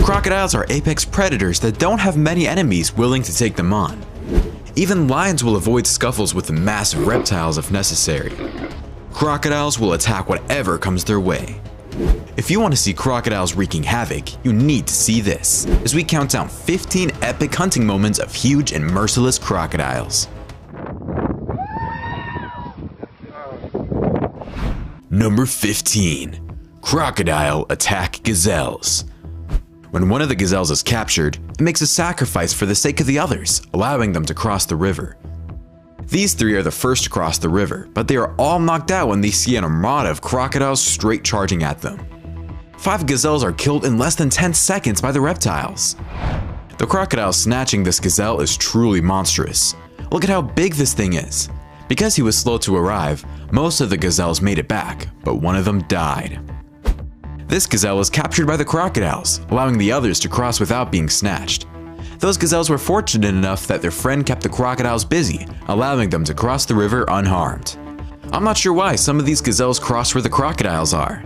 Crocodiles are apex predators that don't have many enemies willing to take them on. Even lions will avoid scuffles with the massive reptiles if necessary. Crocodiles will attack whatever comes their way. If you want to see crocodiles wreaking havoc, you need to see this, as we count down 15 epic hunting moments of huge and merciless crocodiles. Number 15. Crocodile attack gazelles. When one of the gazelles is captured, it makes a sacrifice for the sake of the others, allowing them to cross the river. These three are the first to cross the river, but they are all knocked out when they see an armada of crocodiles straight charging at them. 5 gazelles are killed in less than 10 seconds by the reptiles. The crocodile snatching this gazelle is truly monstrous. Look at how big this thing is. Because he was slow to arrive, most of the gazelles made it back, but one of them died. This gazelle was captured by the crocodiles, allowing the others to cross without being snatched. Those gazelles were fortunate enough that their friend kept the crocodiles busy, allowing them to cross the river unharmed. I'm not sure why some of these gazelles cross where the crocodiles are.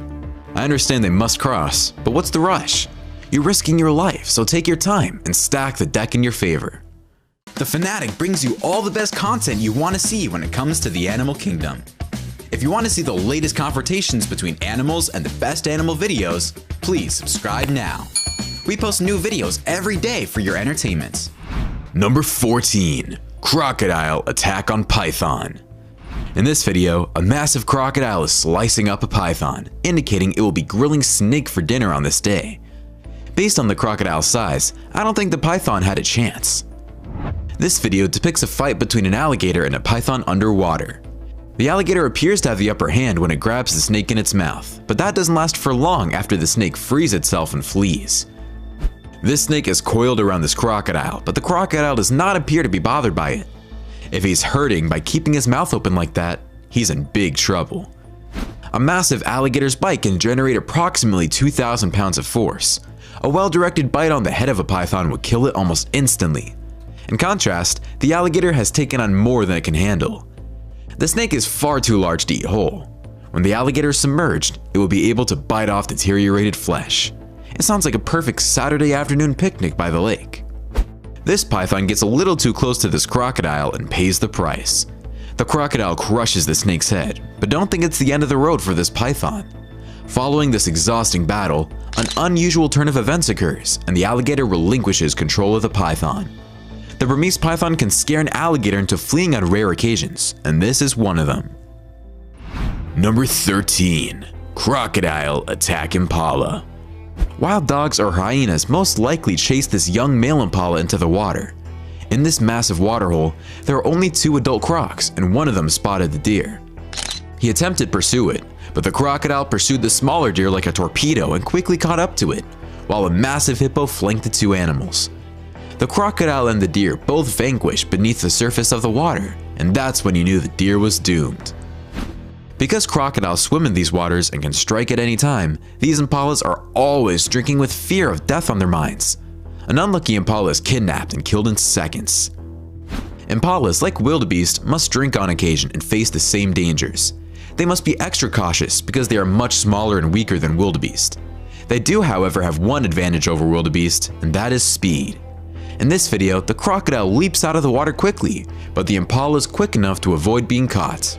I understand they must cross, but what's the rush? You're risking your life, so take your time and stack the deck in your favor. The Fanatic brings you all the best content you want to see when it comes to the animal kingdom. If you want to see the latest confrontations between animals and the best animal videos, please subscribe now. We post new videos every day for your entertainment. Number 14. Crocodile attack on python. In this video, a massive crocodile is slicing up a python, indicating it will be grilling snake for dinner on this day. Based on the crocodile's size, I don't think the python had a chance. This video depicts a fight between an alligator and a python underwater. The alligator appears to have the upper hand when it grabs the snake in its mouth, but that doesn't last for long after the snake frees itself and flees. This snake is coiled around this crocodile, but the crocodile does not appear to be bothered by it. If he's hurting by keeping his mouth open like that, he's in big trouble. A massive alligator's bite can generate approximately 2,000 pounds of force. A well-directed bite on the head of a python would kill it almost instantly. In contrast, the alligator has taken on more than it can handle. The snake is far too large to eat whole. When the alligator is submerged, it will be able to bite off deteriorated flesh. It sounds like a perfect Saturday afternoon picnic by the lake. This python gets a little too close to this crocodile and pays the price. The crocodile crushes the snake's head, but don't think it's the end of the road for this python. Following this exhausting battle, an unusual turn of events occurs, and the alligator relinquishes control of the python. The Burmese python can scare an alligator into fleeing on rare occasions, and this is one of them. Number 13. Crocodile attack impala. Wild dogs or hyenas most likely chase this young male impala into the water. In this massive waterhole, there are only 2 adult crocs, and one of them spotted the deer. He attempted to pursue it, but the crocodile pursued the smaller deer like a torpedo and quickly caught up to it, while a massive hippo flanked the 2 animals. The crocodile and the deer both vanquished beneath the surface of the water, and that's when you knew the deer was doomed. Because crocodiles swim in these waters and can strike at any time, these impalas are always drinking with fear of death on their minds. An unlucky impala is kidnapped and killed in seconds. Impalas, like wildebeest, must drink on occasion and face the same dangers. They must be extra cautious because they are much smaller and weaker than wildebeest. They do, however, have one advantage over wildebeest, and that is speed. In this video, the crocodile leaps out of the water quickly, but the impala is quick enough to avoid being caught.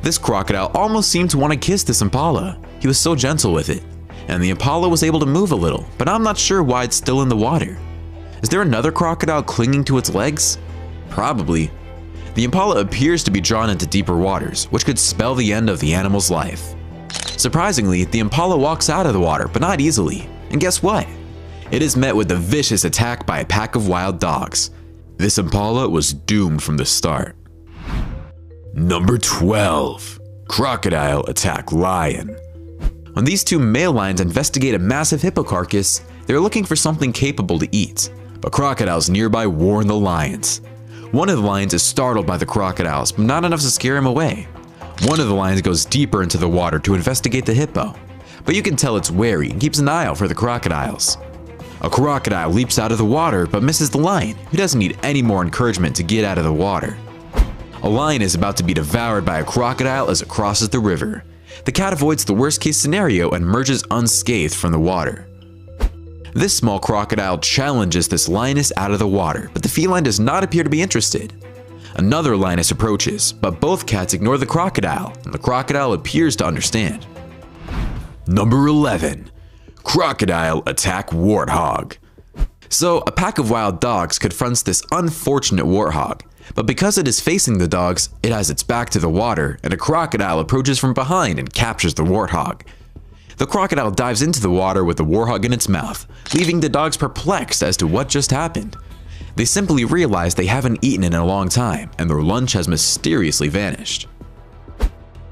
This crocodile almost seemed to want to kiss this impala. He was so gentle with it, and the impala was able to move a little, but I'm not sure why it's still in the water. Is there another crocodile clinging to its legs? Probably. The impala appears to be drawn into deeper waters, which could spell the end of the animal's life. Surprisingly, the impala walks out of the water, but not easily. And guess what? It is met with a vicious attack by a pack of wild dogs. This impala was doomed from the start. Number 12. Crocodile attack lion. When these 2 male lions investigate a massive hippo carcass, they're looking for something capable to eat, but crocodiles nearby warn the lions. One of the lions is startled by the crocodiles, but not enough to scare him away. One of the lions goes deeper into the water to investigate the hippo, but you can tell it's wary and keeps an eye out for the crocodiles. A crocodile leaps out of the water but misses the lion, who doesn't need any more encouragement to get out of the water. A lion is about to be devoured by a crocodile as it crosses the river. The cat avoids the worst case scenario and emerges unscathed from the water. This small crocodile challenges this lioness out of the water, but the feline does not appear to be interested. Another lioness approaches, but both cats ignore the crocodile, and the crocodile appears to understand. Number 11. Crocodile attack warthog. So, a pack of wild dogs confronts this unfortunate warthog, but because it is facing the dogs, it has its back to the water, and a crocodile approaches from behind and captures the warthog. The crocodile dives into the water with the warthog in its mouth, leaving the dogs perplexed as to what just happened. They simply realize they haven't eaten in a long time, and their lunch has mysteriously vanished.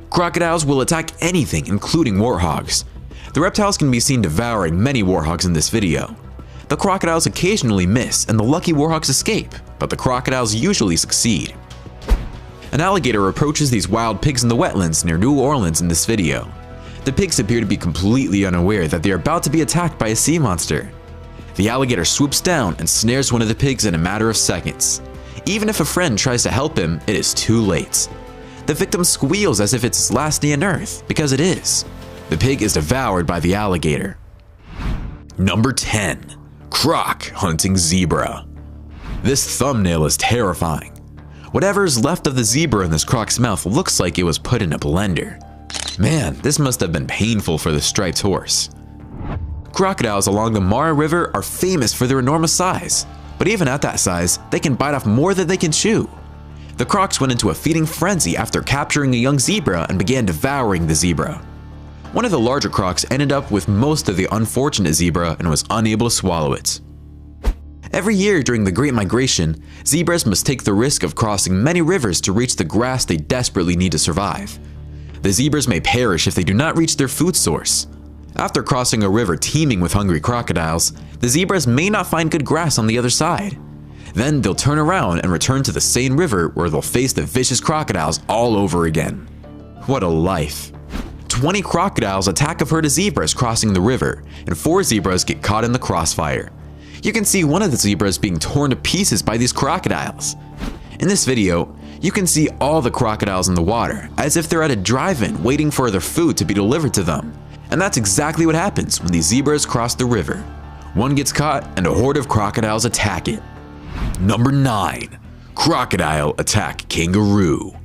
Crocodiles will attack anything, including warthogs. The reptiles can be seen devouring many warthogs in this video. The crocodiles occasionally miss, and the lucky warthogs escape, but the crocodiles usually succeed. An alligator approaches these wild pigs in the wetlands near New Orleans in this video. The pigs appear to be completely unaware that they are about to be attacked by a sea monster. The alligator swoops down and snares one of the pigs in a matter of seconds. Even if a friend tries to help him, it is too late. The victim squeals as if it's his last day on earth, because it is. The pig is devoured by the alligator. Number 10. Croc hunting zebra. This thumbnail is terrifying. Whatever is left of the zebra in this croc's mouth looks like it was put in a blender. Man, this must have been painful for the striped horse. Crocodiles along the Mara River are famous for their enormous size, but even at that size, they can bite off more than they can chew. The crocs went into a feeding frenzy after capturing a young zebra and began devouring the zebra. One of the larger crocs ended up with most of the unfortunate zebra and was unable to swallow it. Every year during the Great Migration, zebras must take the risk of crossing many rivers to reach the grass they desperately need to survive. The zebras may perish if they do not reach their food source. After crossing a river teeming with hungry crocodiles, the zebras may not find good grass on the other side. Then they'll turn around and return to the same river where they'll face the vicious crocodiles all over again. What a life. 20 crocodiles attack a herd of zebras crossing the river, and 4 zebras get caught in the crossfire. You can see one of the zebras being torn to pieces by these crocodiles. In this video, you can see all the crocodiles in the water, as if they're at a drive-in waiting for their food to be delivered to them. And that's exactly what happens when these zebras cross the river. One gets caught and a horde of crocodiles attack it. Number 9. Crocodile attack kangaroo.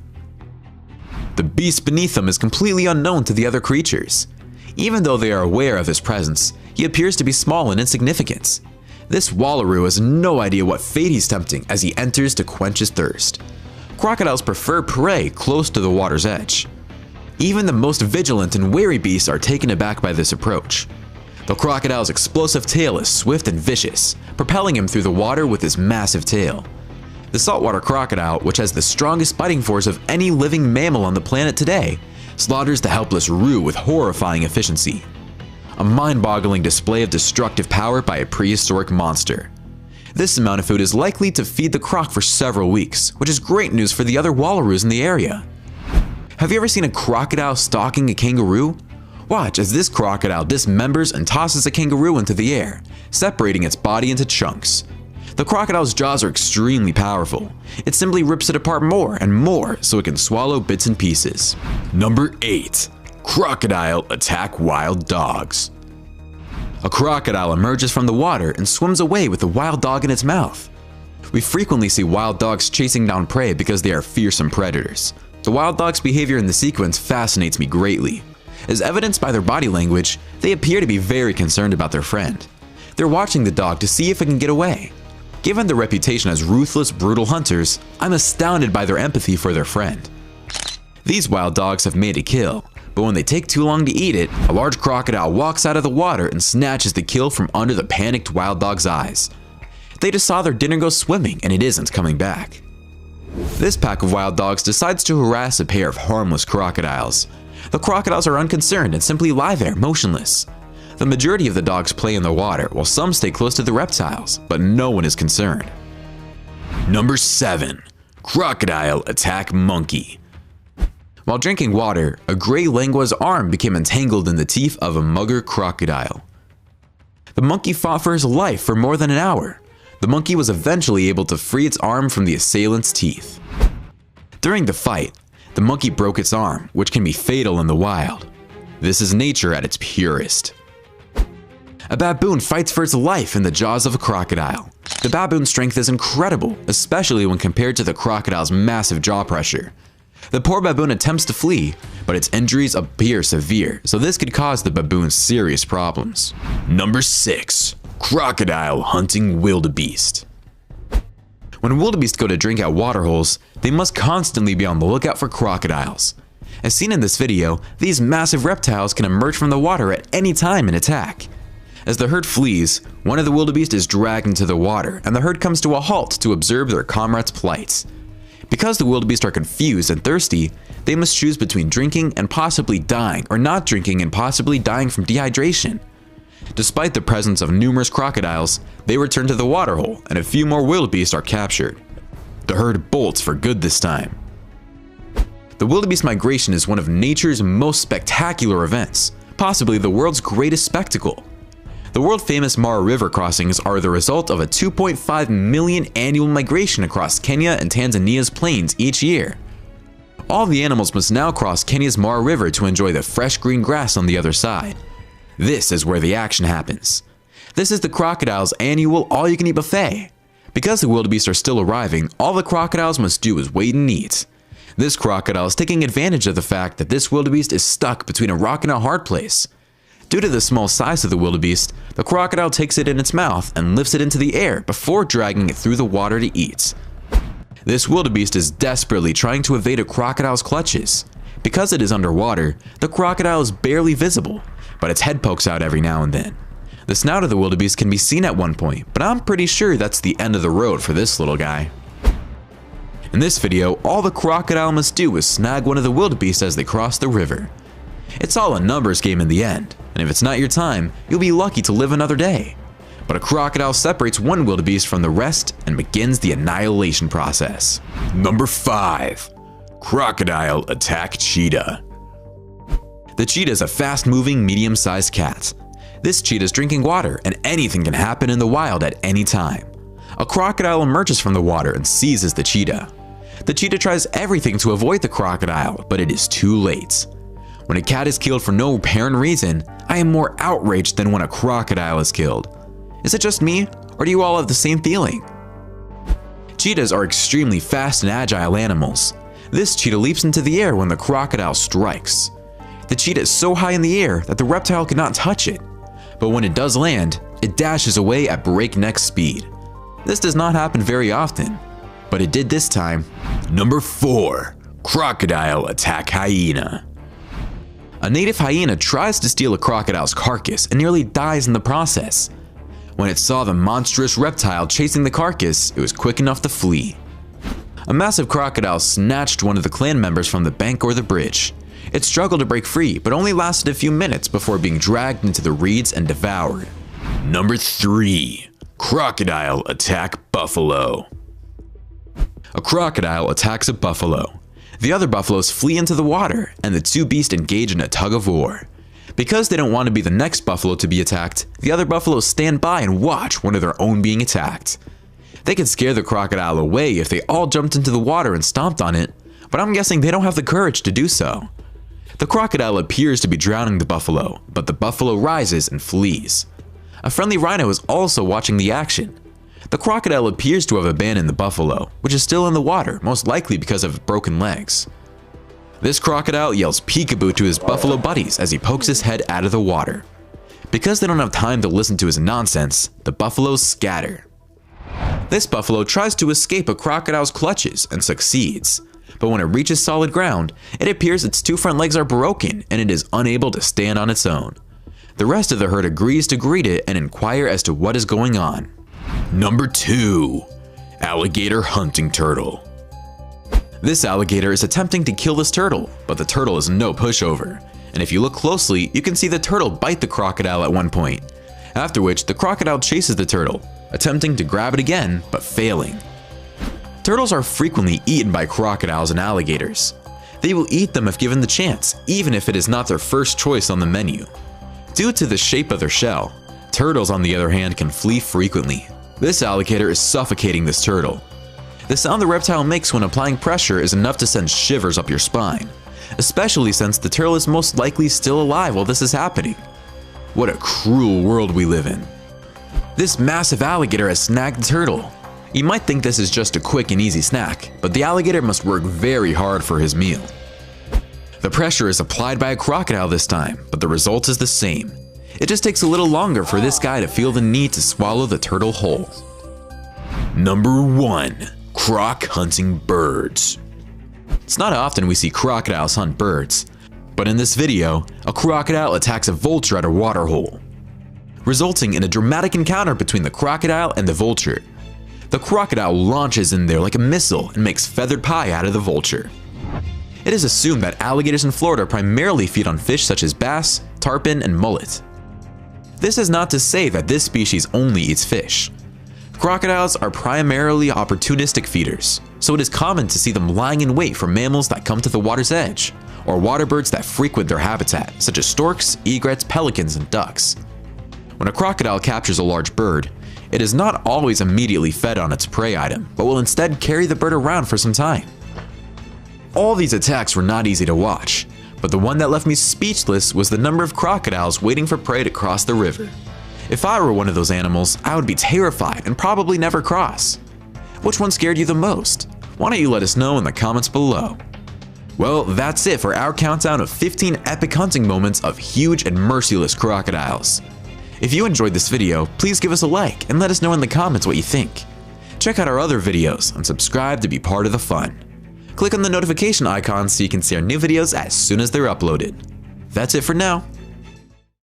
The beast beneath them is completely unknown to the other creatures. Even though they are aware of his presence, he appears to be small and insignificant. This wallaroo has no idea what fate he's tempting as he enters to quench his thirst. Crocodiles prefer prey close to the water's edge. Even the most vigilant and wary beasts are taken aback by this approach. The crocodile's explosive tail is swift and vicious, propelling him through the water with his massive tail. The saltwater crocodile, which has the strongest biting force of any living mammal on the planet today, slaughters the helpless roo with horrifying efficiency. A mind-boggling display of destructive power by a prehistoric monster. This amount of food is likely to feed the croc for several weeks, which is great news for the other wallaroos in the area. Have you ever seen a crocodile stalking a kangaroo? Watch as this crocodile dismembers and tosses a kangaroo into the air, separating its body into chunks. The crocodile's jaws are extremely powerful. It simply rips it apart more and more so it can swallow bits and pieces. Number 8. Crocodile attack wild dogs. A crocodile emerges from the water and swims away with a wild dog in its mouth. We frequently see wild dogs chasing down prey because they are fearsome predators. The wild dog's behavior in the sequence fascinates me greatly. As evidenced by their body language, they appear to be very concerned about their friend. They're watching the dog to see if it can get away. Given their reputation as ruthless, brutal hunters, I'm astounded by their empathy for their friend. These wild dogs have made a kill, but when they take too long to eat it, a large crocodile walks out of the water and snatches the kill from under the panicked wild dog's eyes. They just saw their dinner go swimming and it isn't coming back. This pack of wild dogs decides to harass a pair of harmless crocodiles. The crocodiles are unconcerned and simply lie there, motionless. The majority of the dogs play in the water, while some stay close to the reptiles, but no one is concerned. Number 7. Crocodile attack monkey. While drinking water, a gray langua's arm became entangled in the teeth of a mugger crocodile. The monkey fought for his life for more than an hour. The monkey was eventually able to free its arm from the assailant's teeth. During the fight, The monkey broke its arm, which can be fatal in the wild. This is nature at its purest. A baboon fights for its life in the jaws of a crocodile. The baboon's strength is incredible, especially when compared to the crocodile's massive jaw pressure. The poor baboon attempts to flee, but its injuries appear severe, so this could cause the baboon serious problems. Number 6. Crocodile hunting wildebeest. When wildebeest go to drink at waterholes, they must constantly be on the lookout for crocodiles. As seen in this video, these massive reptiles can emerge from the water at any time and attack. As the herd flees, one of the wildebeest is dragged into the water, and the herd comes to a halt to observe their comrade's plight. Because the wildebeest are confused and thirsty, they must choose between drinking and possibly dying, or not drinking and possibly dying from dehydration. Despite the presence of numerous crocodiles, they return to the waterhole, and a few more wildebeest are captured. The herd bolts for good this time. The wildebeest migration is one of nature's most spectacular events, possibly the world's greatest spectacle. The world-famous Mara River crossings are the result of a 2.5 million annual migration across Kenya and Tanzania's plains each year. All the animals must now cross Kenya's Mara River to enjoy the fresh green grass on the other side. This is where the action happens. This is the crocodile's annual all-you-can-eat buffet. Because the wildebeest are still arriving, all the crocodiles must do is wait and eat. This crocodile is taking advantage of the fact that this wildebeest is stuck between a rock and a hard place. Due to the small size of the wildebeest, the crocodile takes it in its mouth and lifts it into the air before dragging it through the water to eat. This wildebeest is desperately trying to evade a crocodile's clutches. Because it is underwater, the crocodile is barely visible, but its head pokes out every now and then. The snout of the wildebeest can be seen at one point, but I'm pretty sure that's the end of the road for this little guy. In this video, all the crocodile must do is snag one of the wildebeest as they cross the river. It's all a numbers game in the end, and if it's not your time, you'll be lucky to live another day. But a crocodile separates one wildebeest from the rest and begins the annihilation process. Number 5. Crocodile attack cheetah. The cheetah is a fast-moving, medium-sized cat. This cheetah is drinking water, and anything can happen in the wild at any time. A crocodile emerges from the water and seizes the cheetah. The cheetah tries everything to avoid the crocodile, but it is too late. When a cat is killed for no apparent reason, I am more outraged than when a crocodile is killed. Is it just me, or do you all have the same feeling? Cheetahs are extremely fast and agile animals. This cheetah leaps into the air when the crocodile strikes. The cheetah is so high in the air that the reptile cannot touch it. But when it does land, it dashes away at breakneck speed. This does not happen very often, but it did this time. Number 4. Crocodile attack hyena. A native hyena tries to steal a crocodile's carcass and nearly dies in the process. When it saw the monstrous reptile chasing the carcass, it was quick enough to flee. A massive crocodile snatched one of the clan members from the bank or the bridge. It struggled to break free, but only lasted a few minutes before being dragged into the reeds and devoured. Number 3. Crocodile attack buffalo. A crocodile attacks a buffalo. The other buffaloes flee into the water, and the two beasts engage in a tug of war. Because they don't want to be the next buffalo to be attacked, the other buffaloes stand by and watch one of their own being attacked. They could scare the crocodile away if they all jumped into the water and stomped on it, but I'm guessing they don't have the courage to do so. The crocodile appears to be drowning the buffalo, but the buffalo rises and flees. A friendly rhino is also watching the action. The crocodile appears to have abandoned the buffalo, which is still in the water, most likely because of broken legs. This crocodile yells peekaboo to his buffalo buddies as he pokes his head out of the water. Because they don't have time to listen to his nonsense, the buffaloes scatter. This buffalo tries to escape a crocodile's clutches and succeeds, but when it reaches solid ground, it appears its two front legs are broken and it is unable to stand on its own. The rest of the herd agrees to greet it and inquire as to what is going on. Number 2. Alligator hunting turtle. This alligator is attempting to kill this turtle, but the turtle is no pushover, and if you look closely, you can see the turtle bite the crocodile at one point, after which the crocodile chases the turtle, attempting to grab it again, but failing. Turtles are frequently eaten by crocodiles and alligators. They will eat them if given the chance, even if it is not their first choice on the menu. Due to the shape of their shell, turtles on the other hand can flee frequently. This alligator is suffocating this turtle. The sound the reptile makes when applying pressure is enough to send shivers up your spine, especially since the turtle is most likely still alive while this is happening. What a cruel world we live in. This massive alligator has snagged the turtle. You might think this is just a quick and easy snack, but the alligator must work very hard for his meal. The pressure is applied by a crocodile this time, but the result is the same. It just takes a little longer for this guy to feel the need to swallow the turtle whole. Number 1. Croc hunting birds. It's not often we see crocodiles hunt birds, but in this video, a crocodile attacks a vulture at a water hole, resulting in a dramatic encounter between the crocodile and the vulture. The crocodile launches in there like a missile and makes feathered pie out of the vulture. It is assumed that alligators in Florida primarily feed on fish such as bass, tarpon, and mullet. This is not to say that this species only eats fish. Crocodiles are primarily opportunistic feeders, so it is common to see them lying in wait for mammals that come to the water's edge, or water birds that frequent their habitat, such as storks, egrets, pelicans, and ducks. When a crocodile captures a large bird, it is not always immediately fed on its prey item, but will instead carry the bird around for some time. All these attacks were not easy to watch, but the one that left me speechless was the number of crocodiles waiting for prey to cross the river. If I were one of those animals, I would be terrified and probably never cross. Which one scared you the most? Why don't you let us know in the comments below? Well, that's it for our countdown of 15 epic hunting moments of huge and merciless crocodiles. If you enjoyed this video, please give us a like and let us know in the comments what you think. Check out our other videos and subscribe to be part of the fun. Click on the notification icon so you can see our new videos as soon as they're uploaded. That's it for now.